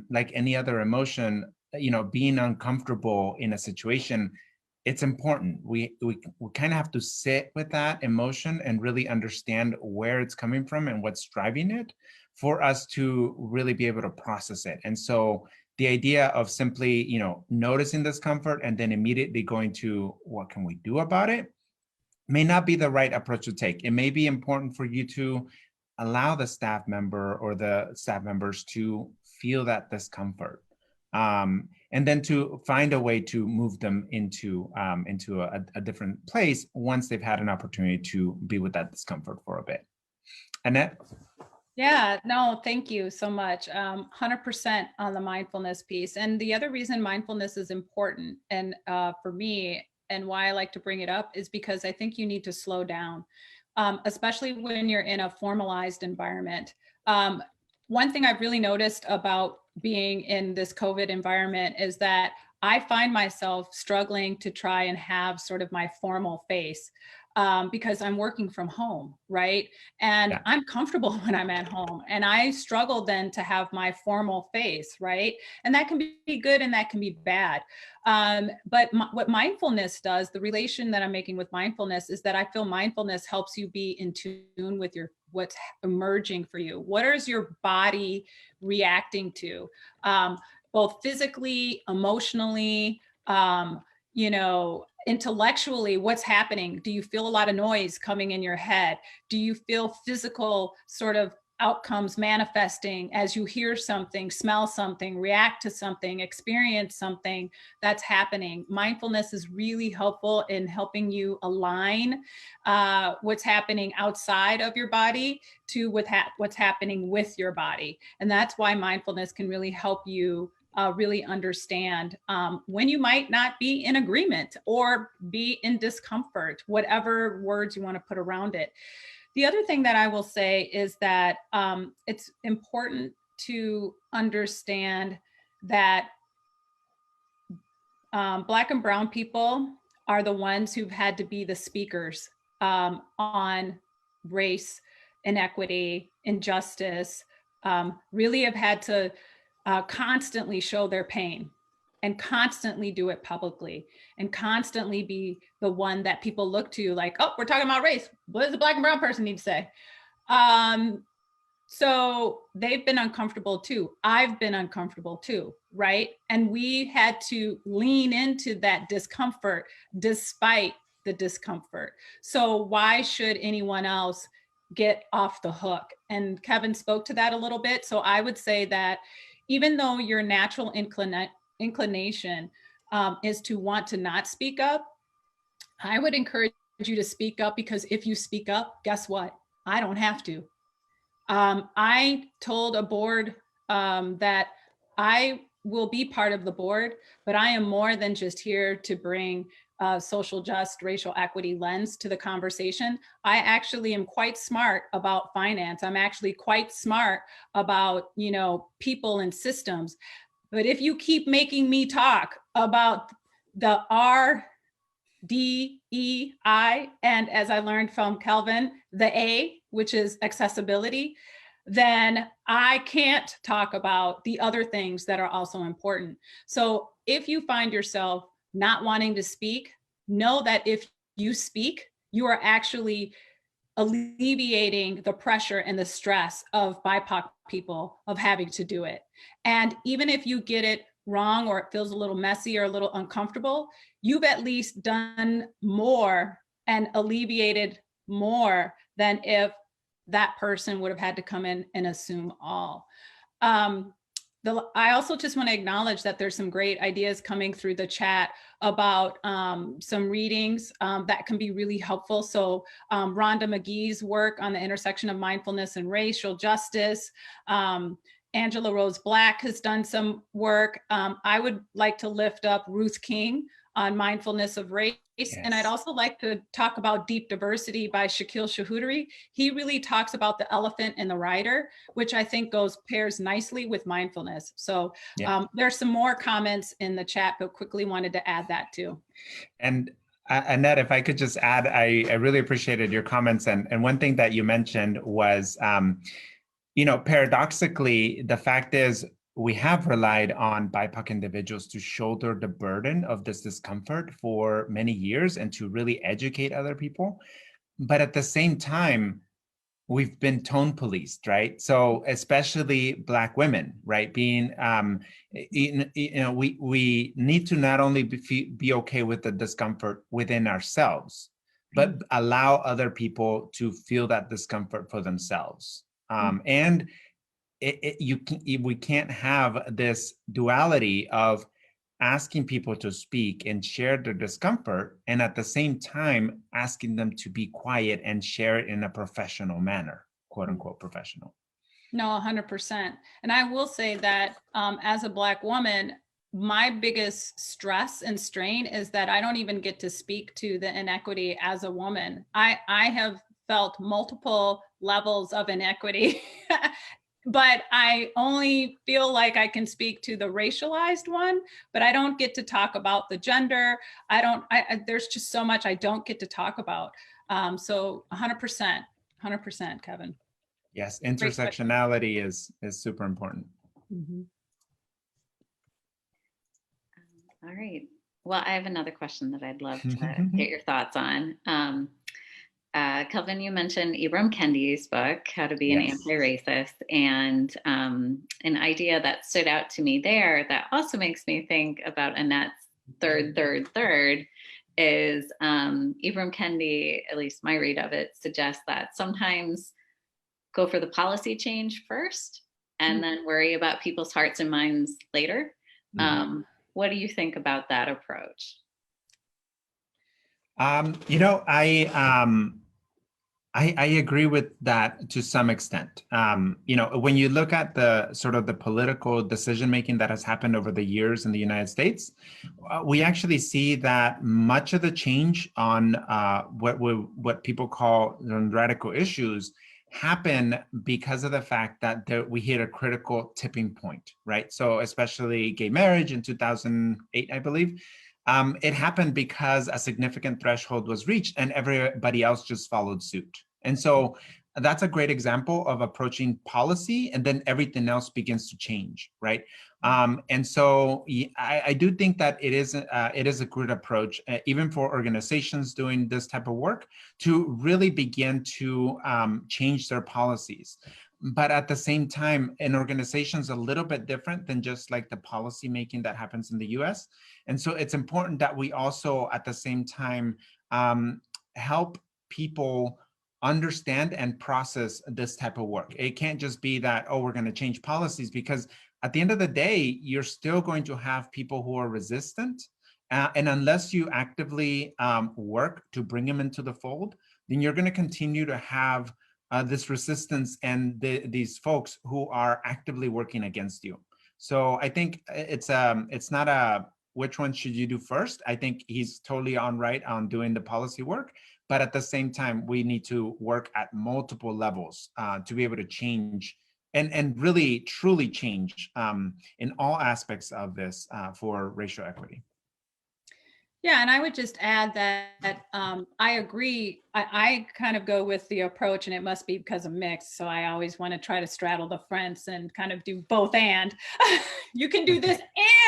Speaker 1: like any other emotion, you know, being uncomfortable in a situation, it's important. We kind of have to sit with that emotion and really understand where it's coming from and what's driving it, for us to really be able to process it. And so the idea of simply, you know, noticing discomfort and then immediately going to what can we do about it may not be the right approach to take. It may be important for you to allow the staff member or the staff members to feel that discomfort, and then to find a way to move them into a different place once they've had an opportunity to be with that discomfort for a bit. Annette?
Speaker 2: Yeah, no, thank you so much. 100% on the mindfulness piece. And the other reason mindfulness is important, and for me, and why I like to bring it up, is because I think you need to slow down, especially when you're in a formalized environment. One thing I've really noticed about being in this COVID environment is that I find myself struggling to try and have sort of my formal face because I'm working from home, right? And
Speaker 1: Yeah.
Speaker 2: I'm comfortable when I'm at home, and I struggle then to have my formal face, right? And that can be good and that can be bad. But what mindfulness does, the relation that I'm making with mindfulness, is that I feel mindfulness helps you be in tune with what's emerging for you. What is your body reacting to? Both physically, emotionally, intellectually, what's happening? Do you feel a lot of noise coming in your head? Do you feel physical sort of outcomes manifesting as you hear something, smell something, react to something, experience something that's happening? Mindfulness is really helpful in helping you align what's happening outside of your body to what's happening with your body. And that's why mindfulness can really help you really understand when you might not be in agreement or be in discomfort, whatever words you want to put around it. The other thing that I will say is that it's important to understand that Black and brown people are the ones who've had to be the speakers on race, inequity, injustice, really have had to constantly show their pain and constantly do it publicly and constantly be the one that people look to like, oh, we're talking about race. What does a Black and brown person need to say? So they've been uncomfortable too. I've been uncomfortable too, right? And we had to lean into that discomfort despite the discomfort. So why should anyone else get off the hook? And Kevin spoke to that a little bit. So I would say that even though your natural inclination is to want to not speak up, I would encourage you to speak up, because if you speak up, guess what? I don't have to. I told a board that I will be part of the board, but I am more than just here to bring social just racial equity lens to the conversation. I actually am quite smart about finance. I'm actually quite smart about, people and systems. But if you keep making me talk about the R, D, E, I, and as I learned from Kelvin, the A, which is accessibility, then I can't talk about the other things that are also important. So if you find yourself not wanting to speak, know that if you speak, you are actually alleviating the pressure and the stress of BIPOC people of having to do it. And even if you get it wrong or it feels a little messy or a little uncomfortable, you've at least done more and alleviated more than if that person would have had to come in and assume all. I also just want to acknowledge that there's some great ideas coming through the chat about some readings that can be really helpful. So Rhonda McGee's work on the intersection of mindfulness and racial justice. Angela Rose Black has done some work. I would like to lift up Ruth King on mindfulness of race. Yes. And I'd also like to talk about Deep Diversity by Shakil Chowdhury. He really talks about the elephant and the rider, which I think pairs nicely with mindfulness. So there's some more comments in the chat, but quickly wanted to add that too.
Speaker 1: And Annette, if I could just add, I really appreciated your comments. And one thing that you mentioned was, paradoxically, the fact is, we have relied on BIPOC individuals to shoulder the burden of this discomfort for many years and to really educate other people. But at the same time, we've been tone policed, right? So especially Black women, right? Being, we need to not only be okay with the discomfort within ourselves, but allow other people to feel that discomfort for themselves. And we can't have this duality of asking people to speak and share their discomfort, and at the same time asking them to be quiet and share it in a professional manner, quote unquote professional.
Speaker 2: No, 100%. And I will say that as a Black woman, my biggest stress and strain is that I don't even get to speak to the inequity as a woman. I have felt multiple levels of inequity but I only feel like I can speak to the racialized one, but I don't get to talk about the gender. There's just so much I don't get to talk about. So 100%, Kevin.
Speaker 1: Yes, intersectionality is super important.
Speaker 2: Mm-hmm.
Speaker 3: All right. Well, I have another question that I'd love to get your thoughts on. Kelvin, you mentioned Ibram Kendi's book, How to Be an Anti-Racist, and an idea that stood out to me there that also makes me think about Annette's third is Ibram Kendi, at least my read of it, suggests that sometimes go for the policy change first and then worry about people's hearts and minds later. What do you think about that approach?
Speaker 1: You know, I agree with that to some extent. You know, when you look at the sort of the political decision making that has happened over the years in the United States, we actually see that much of the change on what people call radical issues happen because of the fact that we hit a critical tipping point, right? So especially gay marriage in 2008, I believe. It happened because a significant threshold was reached and everybody else just followed suit. And so that's a great example of approaching policy and then everything else begins to change, right? And so I do think that it is a good approach, even for organizations doing this type of work, to really begin to change their policies. But at the same time, an organization is a little bit different than just like the policy making that happens in the US. And so it's important that we also, at the same time, help people understand and process this type of work. It can't just be that, oh, we're going to change policies, because at the end of the day, you're still going to have people who are resistant. And unless you actively work to bring them into the fold, then you're going to continue to have this resistance and these folks who are actively working against you. So I think it's not a which one should you do first. I think he's totally right on doing the policy work, but at the same time, we need to work at multiple levels to be able to change and really truly change in all aspects of this for racial equity.
Speaker 2: Yeah, and I would just add that I agree. I kind of go with the approach, and it must be because of mixed. So I always want to try to straddle the fence and kind of do both and. You can do this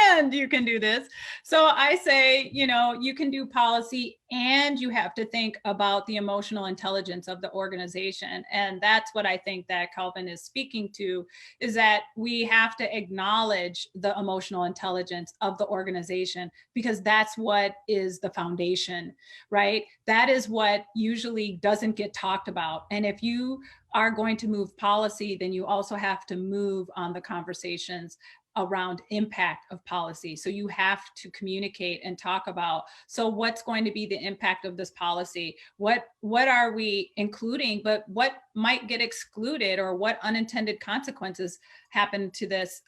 Speaker 2: and you can do this. So I say, you know, you can do policy and you have to think about the emotional intelligence of the organization. And that's what I think that Kelvin is speaking to, is that we have to acknowledge the emotional intelligence of the organization, because that's what is the foundation, right? That is what usually doesn't get talked about. And if you are going to move policy, then you also have to move on the conversations around impact of policy. So you have to communicate and talk about, so what's going to be the impact of this policy? What are we including, but what might get excluded, or what unintended consequences happen to this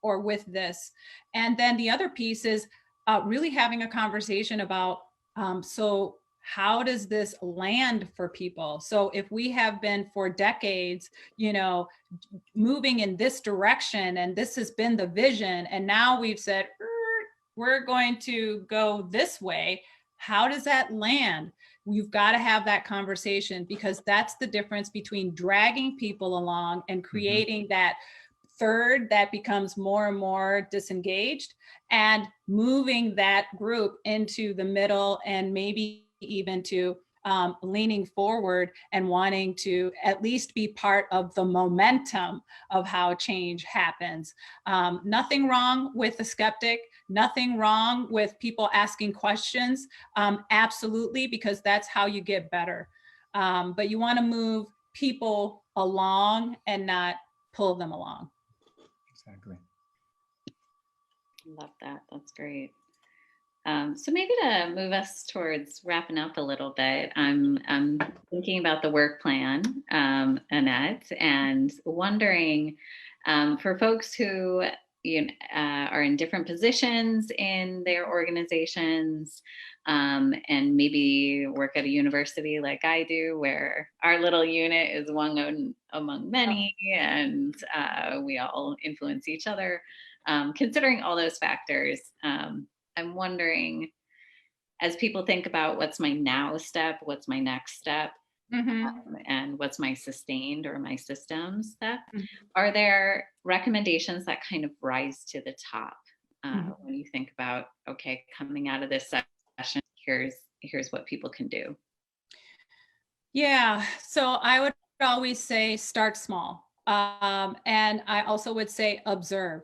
Speaker 2: or with this? And then the other piece is really having a conversation about, so how does this land for people? So if we have been for decades, you know, moving in this direction, and this has been the vision, and now we've said, we're going to go this way, how does that land? You've got to have that conversation, because that's the difference between dragging people along and creating that third that becomes more and more disengaged, and moving that group into the middle, and maybe even to leaning forward and wanting to at least be part of the momentum of how change happens. Nothing wrong with the skeptic, nothing wrong with people asking questions, absolutely, because that's how you get better. But you want to move people along and not pull them along.
Speaker 1: Exactly.
Speaker 3: Love that. That's great. So maybe to move us towards wrapping up a little bit, I'm thinking about the work plan, Annette, and wondering for folks who, are in different positions in their organizations, and maybe work at a university like I do, where our little unit is one among many, and we all influence each other. Considering all those factors, I'm wondering, as people think about what's my now step, what's my next step, and what's my sustained or my systems step, are there recommendations that kind of rise to the top when you think about, okay, coming out of this session, here's what people can do?
Speaker 2: Yeah, so I would always say start small. And I also would say observe.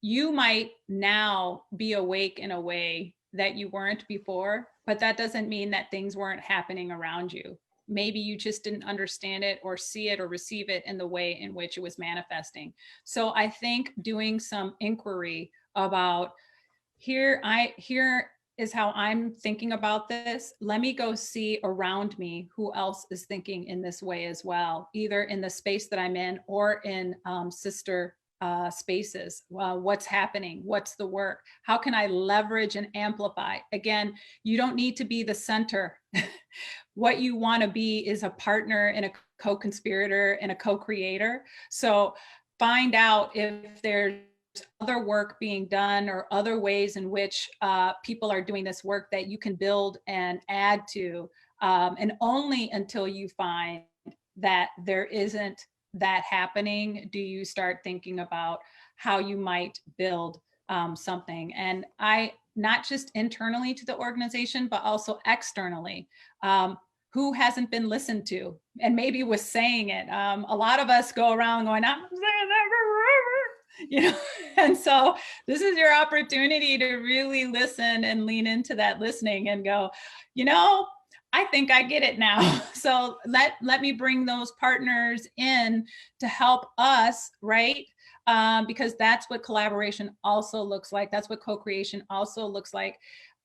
Speaker 2: You might now be awake in a way that you weren't before, but that doesn't mean that things weren't happening around you. Maybe you just didn't understand it or see it or receive it in the way in which it was manifesting. So I think doing some inquiry about here is how I'm thinking about this. Let me go see around me who else is thinking in this way as well, either in the space that I'm in or in sister spaces. What's happening? What's the work? How can I leverage and amplify? Again, you don't need to be the center. What you want to be is a partner and a co-conspirator and a co-creator. So find out if there's other work being done or other ways in which people are doing this work that you can build and add to. And only until you find that there isn't that happening do you start thinking about how you might build something. And not just internally to the organization, but also externally. Who hasn't been listened to and maybe was saying it. A lot of us go around going, I'm saying that forever, and so this is your opportunity to really listen and lean into that listening and go, I think I get it now. So let me bring those partners in to help us, right? Because that's what collaboration also looks like. That's what co-creation also looks like.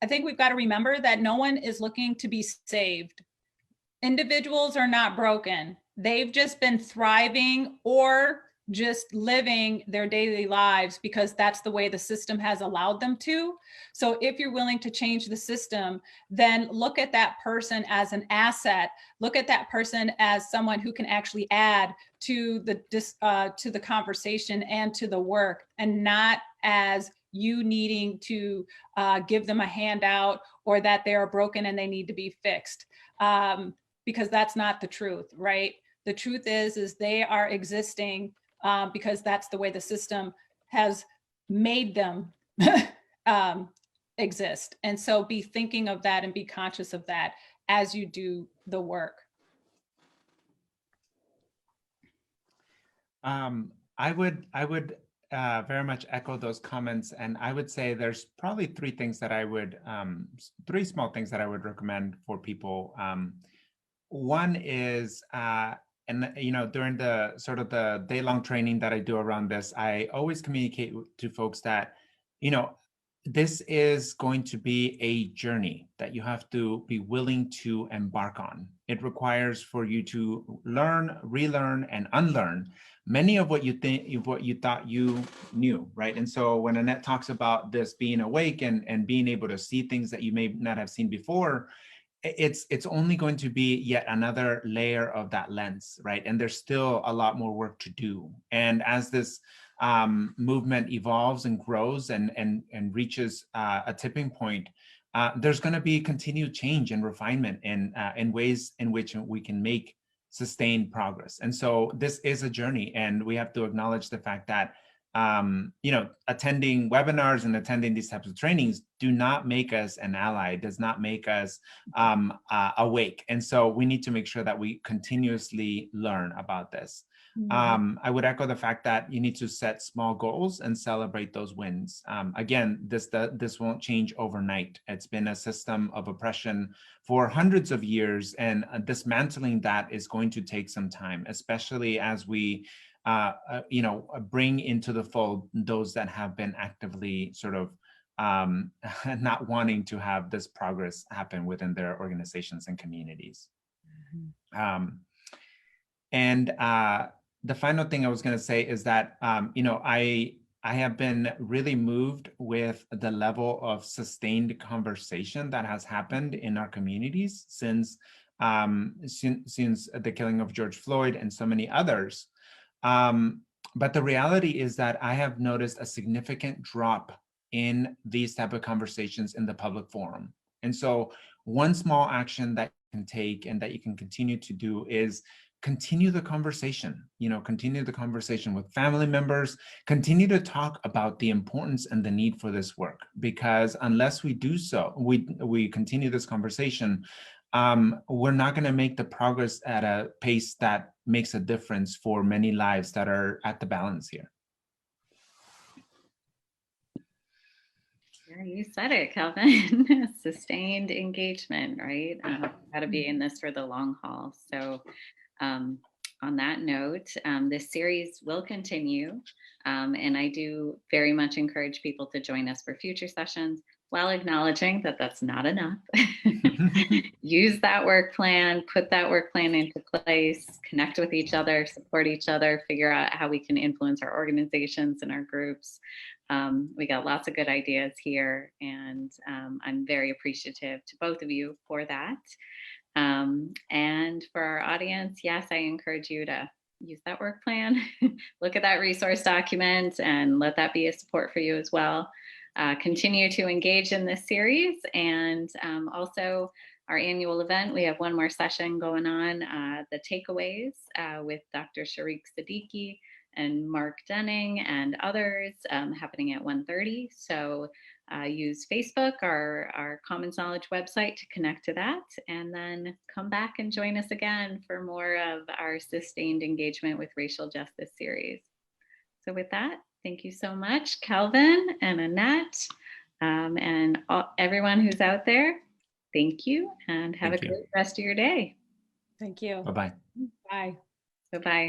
Speaker 2: I think we've got to remember that no one is looking to be saved. Individuals are not broken. They've just been thriving or just living their daily lives because that's the way the system has allowed them to. So if you're willing to change the system, then look at that person as an asset. Look at that person as someone who can actually add to the conversation and to the work, and not as you needing to give them a handout or that they are broken and they need to be fixed. Because that's not the truth, right? The truth is they are existing because that's the way the system has made them exist. And so be thinking of that and be conscious of that as you do the work.
Speaker 1: I would very much echo those comments, and I would say there's probably three small things that I would recommend for people. One is, during the sort of the day-long training that I do around this, I always communicate to folks that, this is going to be a journey that you have to be willing to embark on. It requires for you to learn, relearn, and unlearn many of what you thought you knew, right? And so when Annette talks about this being awake and being able to see things that you may not have seen before, it's only going to be yet another layer of that lens, right? And there's still a lot more work to do. And as this movement evolves and grows and reaches a tipping point, there's going to be continued change and refinement in ways in which we can make sustained progress. And so this is a journey, and we have to acknowledge the fact that attending webinars and attending these types of trainings do not make us an ally, does not make us awake. And so we need to make sure that we continuously learn about this. I would echo the fact that you need to set small goals and celebrate those wins. Again, this won't change overnight. It's been a system of oppression for hundreds of years, and dismantling that is going to take some time, especially as we bring into the fold those that have been actively sort of not wanting to have this progress happen within their organizations and communities. And the final thing I was going to say is that, I I have been really moved with the level of sustained conversation that has happened in our communities since the killing of George Floyd and so many others. But the reality is that I have noticed a significant drop in these type of conversations in the public forum. And so one small action that you can take and that you can continue to do is continue the conversation, continue the conversation with family members, continue to talk about the importance and the need for this work, because unless we do so, we continue this conversation, we're not going to make the progress at a pace that makes a difference for many lives that are at the balance here.
Speaker 3: Yeah, you said it, Kelvin. Sustained engagement, right? Got to be in this for the long haul. So on that note, this series will continue. And I do very much encourage people to join us for future sessions, while acknowledging that that's not enough. Use that work plan, put that work plan into place, connect with each other, support each other, figure out how we can influence our organizations and our groups. We got lots of good ideas here, and I'm very appreciative to both of you for that. And for our audience, yes, I encourage you to use that work plan, look at that resource document, and let that be a support for you as well. Continue to engage in this series, and also our annual event. We have one more session going on, the takeaways with Dr. Sharik Siddiqui and Mark Denning and others, happening at 1:30. So use Facebook, our CommNs Knowledge website, to connect to that, and then come back and join us again for more of our sustained engagement with racial justice series. So with that, thank you so much, Kelvin and Annette, and everyone who's out there. Thank you, and have a great rest of your day.
Speaker 2: Thank you.
Speaker 1: Bye-bye.
Speaker 2: Bye.
Speaker 3: Bye-bye.